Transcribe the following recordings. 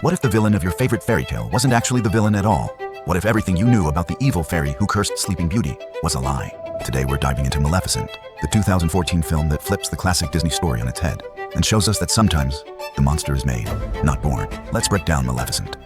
What if the villain of your favorite fairy tale wasn't actually the villain at all? What if everything you knew about the evil fairy who cursed Sleeping Beauty was a lie? Today we're diving into Maleficent, the 2014 film that flips the classic Disney story on its head and shows us that sometimes the monster is made, not born. Let's break down Maleficent.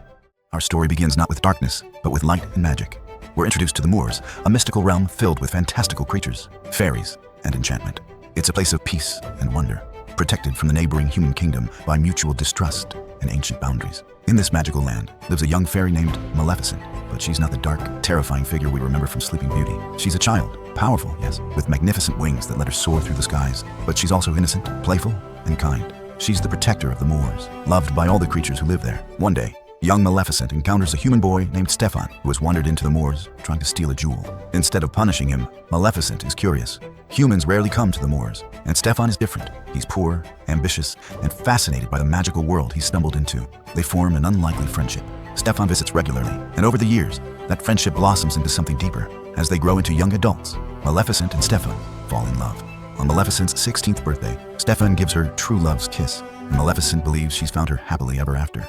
Our story begins not with darkness, but with light and magic. We're introduced to the Moors, a mystical realm filled with fantastical creatures, fairies, and enchantment. It's a place of peace and wonder, protected from the neighboring human kingdom by mutual distrust and ancient boundaries. In this magical land lives a young fairy named Maleficent, but she's not the dark, terrifying figure we remember from Sleeping Beauty. She's a child, powerful, yes, with magnificent wings that let her soar through the skies, but she's also innocent, playful, and kind. She's the protector of the Moors, loved by all the creatures who live there. One day, young Maleficent encounters a human boy named Stefan, who has wandered into the Moors trying to steal a jewel. Instead of punishing him, Maleficent is curious. Humans rarely come to the Moors, and Stefan is different. He's poor, ambitious, and fascinated by the magical world he stumbled into. They form an unlikely friendship. Stefan visits regularly, and over the years, that friendship blossoms into something deeper. As they grow into young adults, Maleficent and Stefan fall in love. On Maleficent's 16th birthday, Stefan gives her true love's kiss, and Maleficent believes she's found her happily ever after.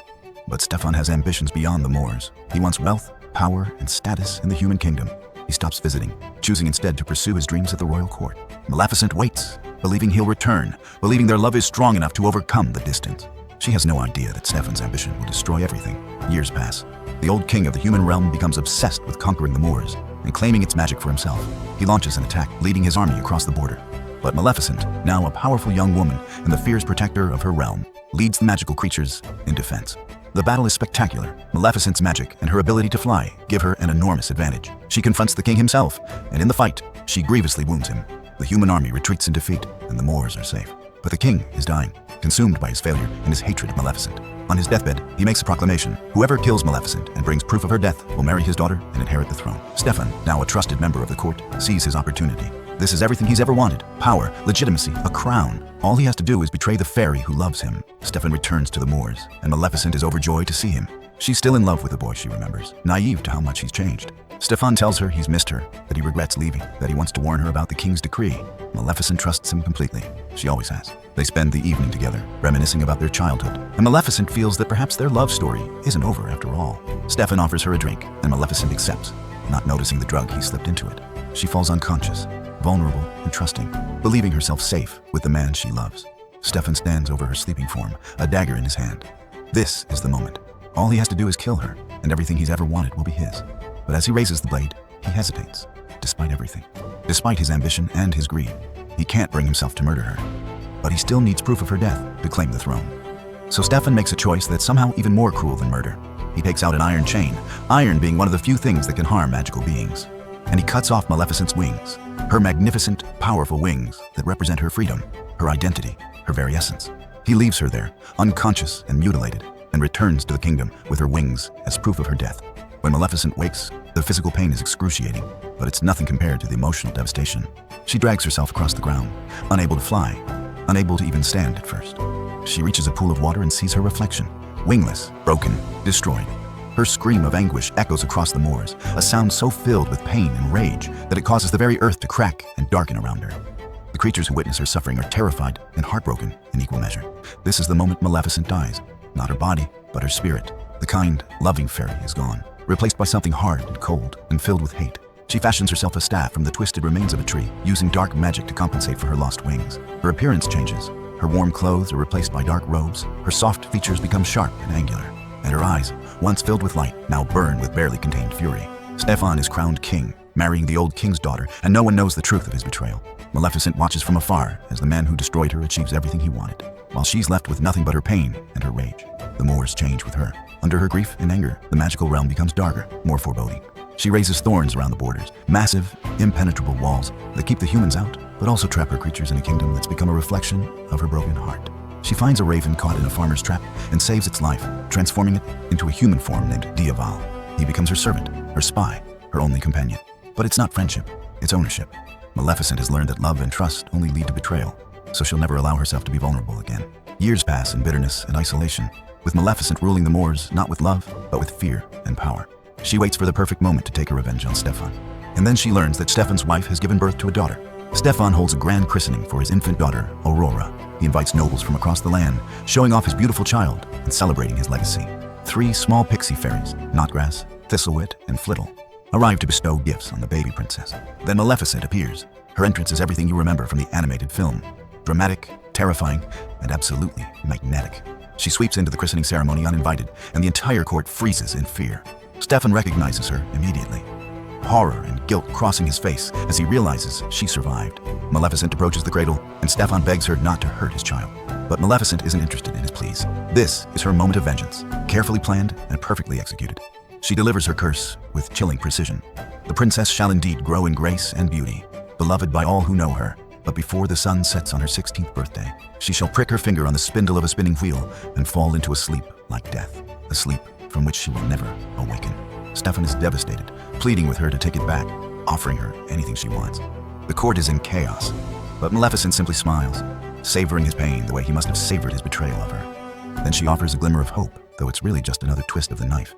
But Stefan has ambitions beyond the Moors. He wants wealth, power, and status in the human kingdom. He stops visiting, choosing instead to pursue his dreams at the royal court. Maleficent waits, believing he'll return, believing their love is strong enough to overcome the distance. She has no idea that Stefan's ambition will destroy everything. Years pass. The old king of the human realm becomes obsessed with conquering the Moors and claiming its magic for himself. He launches an attack, leading his army across the border. But Maleficent, now a powerful young woman and the fierce protector of her realm, leads the magical creatures in defense. The battle is spectacular. Maleficent's magic and her ability to fly give her an enormous advantage. She confronts the king himself, and in the fight, she grievously wounds him. The human army retreats in defeat, and the Moors are safe. But the king is dying, consumed by his failure and his hatred of Maleficent. On his deathbed, he makes a proclamation. Whoever kills Maleficent and brings proof of her death will marry his daughter and inherit the throne. Stefan, now a trusted member of the court, sees his opportunity. This is everything he's ever wanted: power, legitimacy, a crown. All he has to do is betray the fairy who loves him. Stefan returns to the Moors, and Maleficent is overjoyed to see him. She's still in love with the boy she remembers, naive to how much he's changed. Stefan tells her he's missed her, that he regrets leaving, that he wants to warn her about the king's decree. Maleficent trusts him completely. She always has. They spend the evening together, reminiscing about their childhood, and Maleficent feels that perhaps their love story isn't over after all. Stefan offers her a drink, and Maleficent accepts, not noticing the drug he slipped into it. She falls unconscious, vulnerable and trusting, believing herself safe with the man she loves. Stefan stands over her sleeping form, a dagger in his hand. This is the moment. All he has to do is kill her, and everything he's ever wanted will be his. But as he raises the blade, he hesitates, despite everything. Despite his ambition and his greed, he can't bring himself to murder her. But he still needs proof of her death to claim the throne. So Stefan makes a choice that's somehow even more cruel than murder. He takes out an iron chain, iron being one of the few things that can harm magical beings. And he cuts off Maleficent's wings, her magnificent, powerful wings that represent her freedom, her identity, her very essence. He leaves her there, unconscious and mutilated, and returns to the kingdom with her wings as proof of her death. When Maleficent wakes, the physical pain is excruciating, but it's nothing compared to the emotional devastation. She drags herself across the ground, unable to fly, unable to even stand at first. She reaches a pool of water and sees her reflection, wingless, broken, destroyed. Her scream of anguish echoes across the moors, a sound so filled with pain and rage that it causes the very earth to crack and darken around her. The creatures who witness her suffering are terrified and heartbroken in equal measure. This is the moment Maleficent dies. Not her body, but her spirit. The kind, loving fairy is gone, replaced by something hard and cold and filled with hate. She fashions herself a staff from the twisted remains of a tree, using dark magic to compensate for her lost wings. Her appearance changes. Her warm clothes are replaced by dark robes. Her soft features become sharp and angular. And her eyes, once filled with light, now burn with barely contained fury. Stefan is crowned king, marrying the old king's daughter, and no one knows the truth of his betrayal. Maleficent watches from afar as the man who destroyed her achieves everything he wanted, while she's left with nothing but her pain and her rage. The Moors change with her. Under her grief and anger, the magical realm becomes darker, more foreboding. She raises thorns around the borders, massive, impenetrable walls that keep the humans out, but also trap her creatures in a kingdom that's become a reflection of her broken heart. She finds a raven caught in a farmer's trap and saves its life, transforming it into a human form named Diaval. He becomes her servant, her spy, her only companion. But it's not friendship, it's ownership. Maleficent has learned that love and trust only lead to betrayal, so she'll never allow herself to be vulnerable again. Years pass in bitterness and isolation, with Maleficent ruling the Moors not with love, but with fear and power. She waits for the perfect moment to take her revenge on Stefan. And then she learns that Stefan's wife has given birth to a daughter. Stefan holds a grand christening for his infant daughter, Aurora. He invites nobles from across the land, showing off his beautiful child and celebrating his legacy. 3 small pixie fairies, Knotgrass, Thistlewit, and Flittle, arrive to bestow gifts on the baby princess. Then Maleficent appears. Her entrance is everything you remember from the animated film. Dramatic, terrifying, and absolutely magnetic. She sweeps into the christening ceremony uninvited, and the entire court freezes in fear. Stefan recognizes her immediately, horror and guilt crossing his face as he realizes she survived. Maleficent approaches the cradle, and Stefan begs her not to hurt his child. But Maleficent isn't interested in his pleas. This is her moment of vengeance, carefully planned and perfectly executed. She delivers her curse with chilling precision. The princess shall indeed grow in grace and beauty, beloved by all who know her. But before the sun sets on her 16th birthday, she shall prick her finger on the spindle of a spinning wheel and fall into a sleep like death, a sleep from which she will never awaken. Stefan is devastated, pleading with her to take it back, offering her anything she wants. The court is in chaos, but Maleficent simply smiles, savoring his pain the way he must have savored his betrayal of her. Then she offers a glimmer of hope, though it's really just another twist of the knife.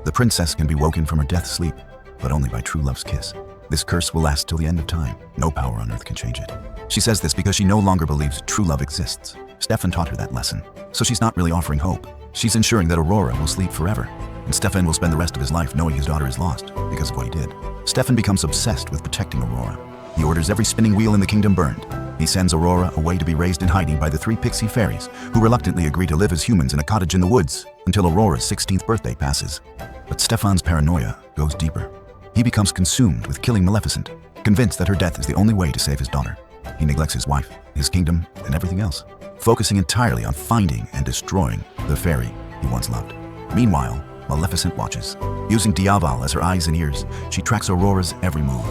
The princess can be woken from her death sleep, but only by true love's kiss. This curse will last till the end of time. No power on earth can change it. She says this because she no longer believes true love exists. Stefan taught her that lesson, so she's not really offering hope. She's ensuring that Aurora will sleep forever, and Stefan will spend the rest of his life knowing his daughter is lost because of what he did. Stefan becomes obsessed with protecting Aurora. He orders every spinning wheel in the kingdom burned. He sends Aurora away to be raised in hiding by the 3 pixie fairies, who reluctantly agree to live as humans in a cottage in the woods until Aurora's 16th birthday passes. But Stefan's paranoia goes deeper. He becomes consumed with killing Maleficent, convinced that her death is the only way to save his daughter. He neglects his wife, his kingdom, and everything else, focusing entirely on finding and destroying the fairy he once loved. Meanwhile, Maleficent watches. Using Diaval as her eyes and ears, she tracks Aurora's every move.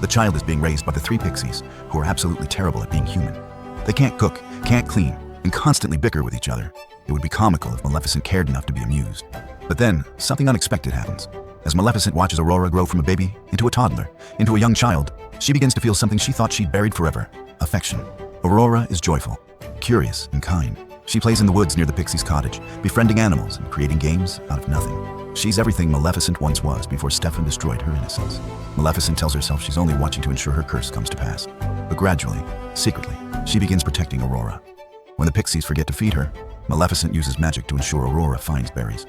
The child is being raised by the 3 pixies, who are absolutely terrible at being human. They can't cook, can't clean, and constantly bicker with each other. It would be comical if Maleficent cared enough to be amused. But then, something unexpected happens. As Maleficent watches Aurora grow from a baby into a toddler, into a young child, she begins to feel something she thought she'd buried forever: affection. Aurora is joyful, curious, and kind. She plays in the woods near the Pixie's cottage, befriending animals and creating games out of nothing. She's everything Maleficent once was before Stefan destroyed her innocence. Maleficent tells herself she's only watching to ensure her curse comes to pass. But gradually, secretly, she begins protecting Aurora. When the Pixies forget to feed her, Maleficent uses magic to ensure Aurora finds berries.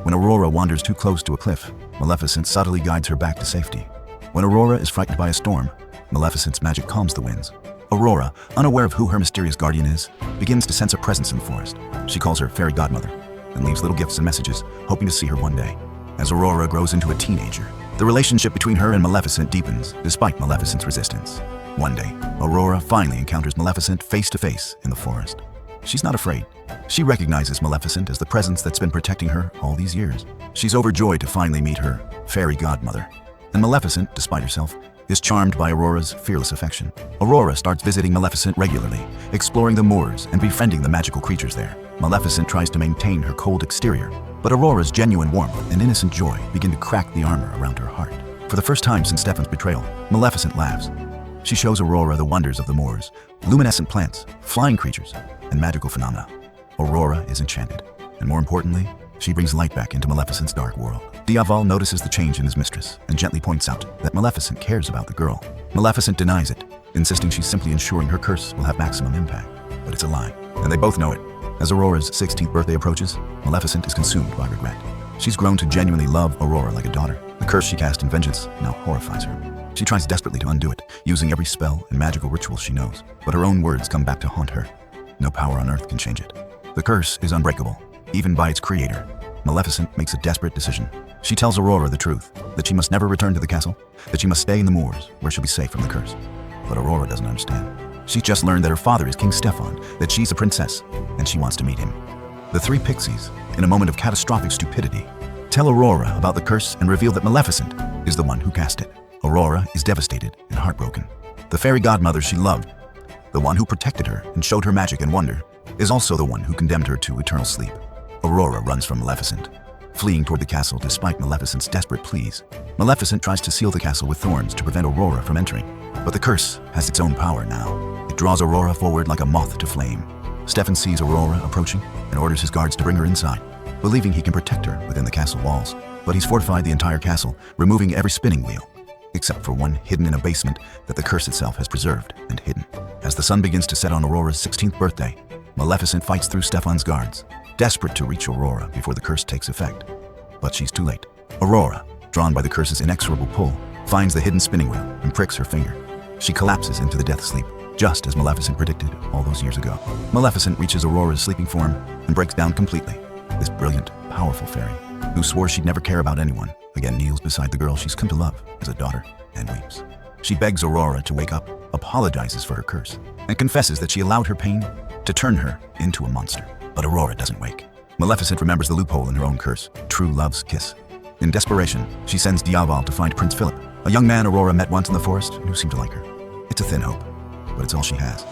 When Aurora wanders too close to a cliff, Maleficent subtly guides her back to safety. When Aurora is frightened by a storm, Maleficent's magic calms the winds. Aurora, unaware of who her mysterious guardian is, begins to sense a presence in the forest. She calls her fairy godmother and leaves little gifts and messages, hoping to see her one day. As Aurora grows into a teenager, the relationship between her and Maleficent deepens, despite Maleficent's resistance. One day, Aurora finally encounters Maleficent face to face in the forest. She's not afraid. She recognizes Maleficent as the presence that's been protecting her all these years. She's overjoyed to finally meet her fairy godmother. And Maleficent, despite herself, is charmed by Aurora's fearless affection. Aurora starts visiting Maleficent regularly, exploring the moors and befriending the magical creatures there. Maleficent tries to maintain her cold exterior, but Aurora's genuine warmth and innocent joy begin to crack the armor around her heart. For the first time since Stefan's betrayal, Maleficent laughs. She shows Aurora the wonders of the moors, luminescent plants, flying creatures, and magical phenomena. Aurora is enchanted, and more importantly, she brings light back into Maleficent's dark world. Diaval notices the change in his mistress and gently points out that Maleficent cares about the girl. Maleficent denies it, insisting she's simply ensuring her curse will have maximum impact. But it's a lie, and they both know it. As Aurora's 16th birthday approaches, Maleficent is consumed by regret. She's grown to genuinely love Aurora like a daughter. The curse she cast in vengeance now horrifies her. She tries desperately to undo it, using every spell and magical ritual she knows. But her own words come back to haunt her. No power on earth can change it. The curse is unbreakable, even by its creator. Maleficent makes a desperate decision. She tells Aurora the truth, that she must never return to the castle, that she must stay in the moors, where she'll be safe from the curse. But Aurora doesn't understand. She's just learned that her father is King Stefan, that she's a princess, and she wants to meet him. The 3 pixies, in a moment of catastrophic stupidity, tell Aurora about the curse and reveal that Maleficent is the one who cast it. Aurora is devastated and heartbroken. The fairy godmother she loved, the one who protected her and showed her magic and wonder, is also the one who condemned her to eternal sleep. Aurora runs from Maleficent, fleeing toward the castle despite Maleficent's desperate pleas. Maleficent tries to seal the castle with thorns to prevent Aurora from entering, but the curse has its own power now. It draws Aurora forward like a moth to flame. Stefan sees Aurora approaching and orders his guards to bring her inside, believing he can protect her within the castle walls. But he's fortified the entire castle, removing every spinning wheel, except for one hidden in a basement that the curse itself has preserved and hidden. As the sun begins to set on Aurora's 16th birthday, Maleficent fights through Stefan's guards, desperate to reach Aurora before the curse takes effect. But she's too late. Aurora, drawn by the curse's inexorable pull, finds the hidden spinning wheel and pricks her finger. She collapses into the death sleep, just as Maleficent predicted all those years ago. Maleficent reaches Aurora's sleeping form and breaks down completely. This brilliant, powerful fairy, who swore she'd never care about anyone, again kneels beside the girl she's come to love as a daughter and weeps. She begs Aurora to wake up, apologizes for her curse, and confesses that she allowed her pain to turn her into a monster. But Aurora doesn't wake. Maleficent remembers the loophole in her own curse, true love's kiss. In desperation, she sends Diaval to find Prince Philip, a young man Aurora met once in the forest who seemed to like her. It's a thin hope, but it's all she has.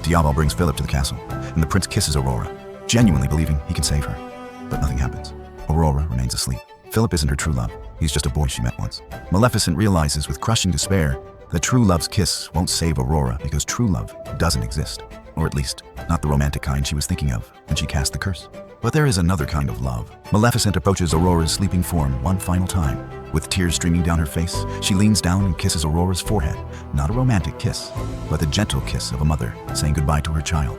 Diaval brings Philip to the castle, and the prince kisses Aurora, genuinely believing he can save her. But nothing happens. Aurora remains asleep. Philip isn't her true love. He's just a boy she met once. Maleficent realizes with crushing despair that true love's kiss won't save Aurora because true love doesn't exist. Or at least, not the romantic kind she was thinking of when she cast the curse. But there is another kind of love. Maleficent approaches Aurora's sleeping form one final time. With tears streaming down her face, she leans down and kisses Aurora's forehead. Not a romantic kiss, but the gentle kiss of a mother saying goodbye to her child.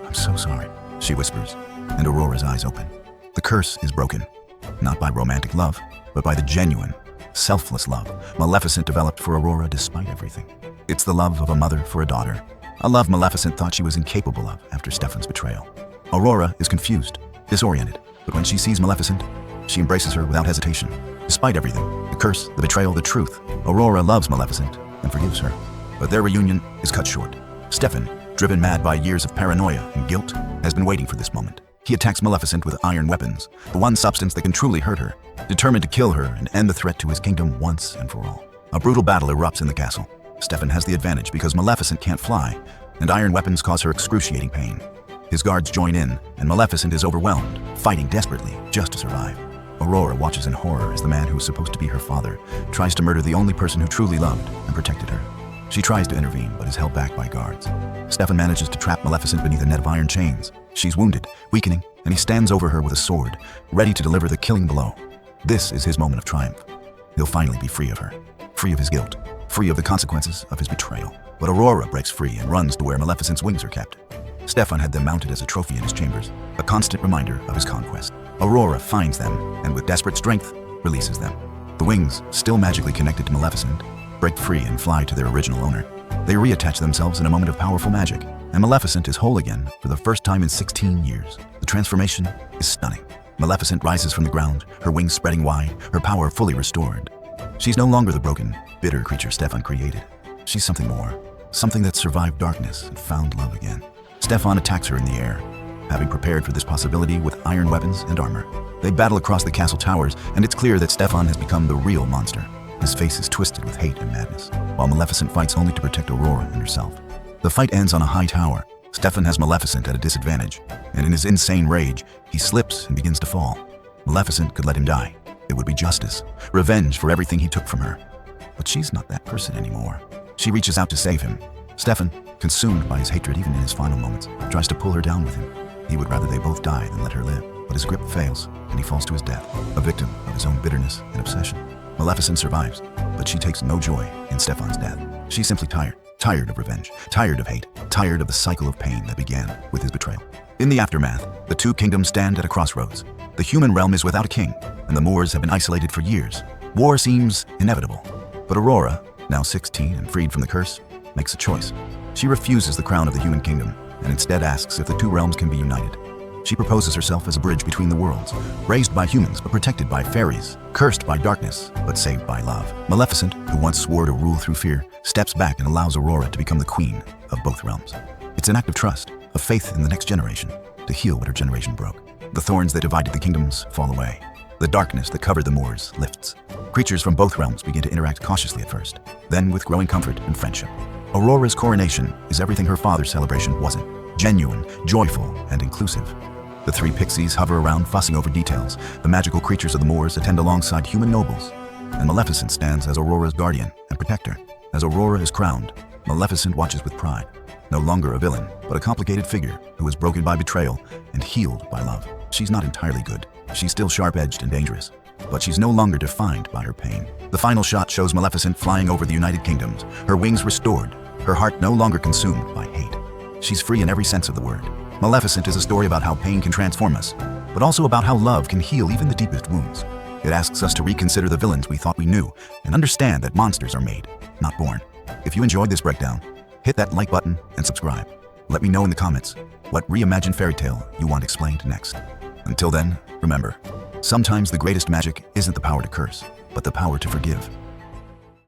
"I'm so sorry," she whispers, and Aurora's eyes open. The curse is broken, not by romantic love, but by the genuine, selfless love Maleficent developed for Aurora despite everything. It's the love of a mother for a daughter, a love Maleficent thought she was incapable of after Stefan's betrayal. Aurora is confused, disoriented, but when she sees Maleficent, she embraces her without hesitation. Despite everything, the curse, the betrayal, the truth, Aurora loves Maleficent and forgives her. But their reunion is cut short. Stefan, driven mad by years of paranoia and guilt, has been waiting for this moment. He attacks Maleficent with iron weapons, the one substance that can truly hurt her, determined to kill her and end the threat to his kingdom once and for all. A brutal battle erupts in the castle. Stefan has the advantage because Maleficent can't fly, and iron weapons cause her excruciating pain. His guards join in, and Maleficent is overwhelmed, fighting desperately just to survive. Aurora watches in horror as the man who was supposed to be her father tries to murder the only person who truly loved and protected her. She tries to intervene, but is held back by guards. Stefan manages to trap Maleficent beneath a net of iron chains. She's wounded, weakening, and he stands over her with a sword, ready to deliver the killing blow. This is his moment of triumph. He'll finally be free of her, free of his guilt, free of the consequences of his betrayal. But Aurora breaks free and runs to where Maleficent's wings are kept. Stefan had them mounted as a trophy in his chambers, a constant reminder of his conquest. Aurora finds them, and with desperate strength, releases them. The wings, still magically connected to Maleficent, break free and fly to their original owner. They reattach themselves in a moment of powerful magic, and Maleficent is whole again for the first time in 16 years. The transformation is stunning. Maleficent rises from the ground, her wings spreading wide, her power fully restored. She's no longer the broken, bitter creature Stefan created. She's something more, something that survived darkness and found love again. Stefan attacks her in the air, having prepared for this possibility with iron weapons and armor. They battle across the castle towers, and it's clear that Stefan has become the real monster. His face is twisted with hate and madness, while Maleficent fights only to protect Aurora and herself. The fight ends on a high tower. Stefan has Maleficent at a disadvantage, and in his insane rage, he slips and begins to fall. Maleficent could let him die. It would be justice, revenge for everything he took from her. But she's not that person anymore. She reaches out to save him. Stefan, consumed by his hatred even in his final moments, tries to pull her down with him. He would rather they both die than let her live, but his grip fails, and he falls to his death, a victim of his own bitterness and obsession. Maleficent survives, but she takes no joy in Stefan's death. She's simply tired of revenge, tired of hate, tired of the cycle of pain that began with his betrayal. In the aftermath, the two kingdoms stand at a crossroads. The human realm is without a king, and the Moors have been isolated for years. War seems inevitable, but Aurora, now 16 and freed from the curse, makes a choice. She refuses the crown of the human kingdom, and instead asks if the two realms can be united. She proposes herself as a bridge between the worlds, raised by humans but protected by fairies, cursed by darkness but saved by love. Maleficent, who once swore to rule through fear, steps back and allows Aurora to become the queen of both realms. It's an act of trust, of faith in the next generation, to heal what her generation broke. The thorns that divided the kingdoms fall away. The darkness that covered the Moors lifts. Creatures from both realms begin to interact cautiously at first, then with growing comfort and friendship. Aurora's coronation is everything her father's celebration wasn't: genuine, joyful, and inclusive. The three pixies hover around, fussing over details. The magical creatures of the Moors attend alongside human nobles, and Maleficent stands as Aurora's guardian and protector. As Aurora is crowned, Maleficent watches with pride. No longer a villain, but a complicated figure who was broken by betrayal and healed by love. She's not entirely good. She's still sharp-edged and dangerous, but she's no longer defined by her pain. The final shot shows Maleficent flying over the United Kingdoms, her wings restored, her heart no longer consumed by hate. She's free in every sense of the word. Maleficent is a story about how pain can transform us, but also about how love can heal even the deepest wounds. It asks us to reconsider the villains we thought we knew and understand that monsters are made, not born. If you enjoyed this breakdown, hit that like button and subscribe. Let me know in the comments what reimagined fairy tale you want explained next. Until then, remember, sometimes the greatest magic isn't the power to curse, but the power to forgive.